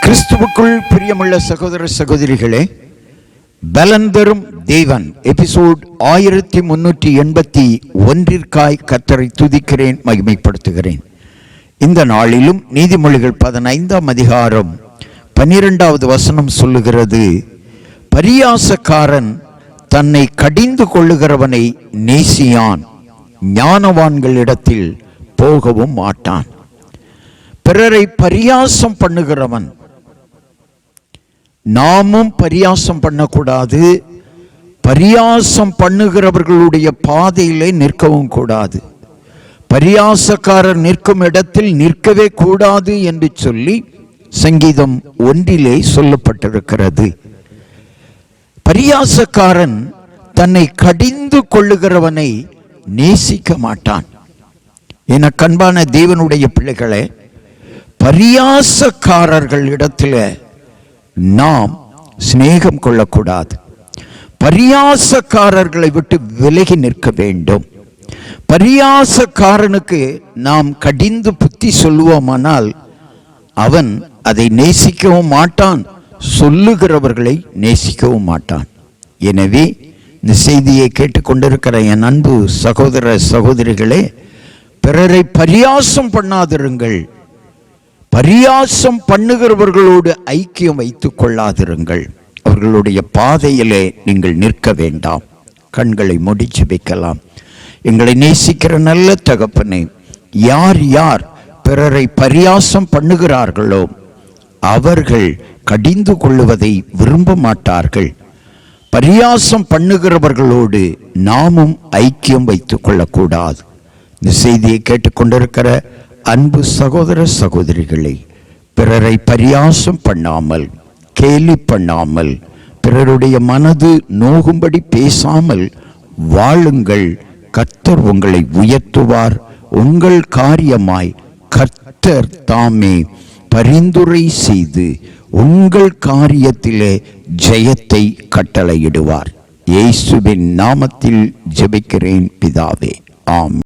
கிறிஸ்துவுக்குள் பிரியமுள்ள சகோதர சகோதரிகளே, பலன் தரும் தேவன் எபிசோட் 1381 கர்த்தரை துதிக்கிறேன், மகிமைப்படுத்துகிறேன். இந்த நாளிலும் நீதிமொழிகள் 15ஆம் அதிகாரம் 12வது வசனம் சொல்லுகிறது, பரியாசக்காரன் தன்னை கடிந்து கொள்ளுகிறவனை நேசியான், ஞானவான்களிடத்தில் போகவும் மாட்டான். பிறரை பரியாசம் பண்ணுகிறவன், நாமும் பரியாசம் பண்ணக்கூடாது, பரியாசம் பண்ணுகிறவர்களுடைய பாதையிலே நிற்கவும் கூடாது. பரியாசக்காரர் நிற்கும் இடத்தில் நிற்கவே கூடாது என்று சொல்லி சங்கீதம் 1 சொல்லப்பட்டிருக்கிறது. பரியாசக்காரன் தன்னை கடிந்து கொள்ளுகிறவனை நேசிக்க மாட்டான். என கண்பான தேவனுடைய பிள்ளைகளே, பரியாசக்காரர்கள் இடத்துல நாம் சிநேகம் கொள்ளக்கூடாது. பரியாசக்காரர்களை விட்டு விலகி நிற்க வேண்டும். பரியாசக்காரனுக்கு நாம் கடிந்து புத்தி சொல்லுவோமானால் அவன் அதை நேசிக்கவும் மாட்டான், சொல்லுகிறவர்களை நேசிக்கவும் மாட்டான். எனவே இந்த செய்தியை கேட்டுக்கொண்டிருக்கிற என் அன்பு சகோதர சகோதரிகளே, பிறரை பரியாசம் பண்ணாதிருங்கள். பரியாசம் பண்ணுகிறவர்களோடு ஐக்கியம் வைத்துக் கொள்ளாதிருங்கள். அவர்களுடைய பாதையிலே நீங்கள் நிற்க வேண்டாம். கண்களை முடிச்சு வைக்கலாம். எங்களை நேசிக்கிற நல்ல தகப்பனே, யார் யார் பிறரை பரியாசம் பண்ணுகிறார்களோ அவர்கள் கடிந்து கொள்ளுவதை விரும்ப மாட்டார்கள். பரியாசம் பண்ணுகிறவர்களோடு நாமும் ஐக்கியம் வைத்துக் கொள்ளக்கூடாது. இந்த செய்தியை கேட்டுக்கொண்டிருக்கிற அன்பு சகோதர சகோதரிகளை, பிறரை பரியாசம் பண்ணாமல், கேலி பண்ணாமல், பிறருடைய மனது நோகும்படி பேசாமல் வாழுங்கள். கர்த்தர் உங்களை உயர்த்துவார். உங்கள் காரியமாய் கர்த்தர் தாமே பரிந்துரை செய்து உங்கள் காரியத்திலே ஜெயத்தை கட்டளையிடுவார். இயேசுவின் நாமத்தில் ஜெபிக்கிறேன் பிதாவே, ஆமென்.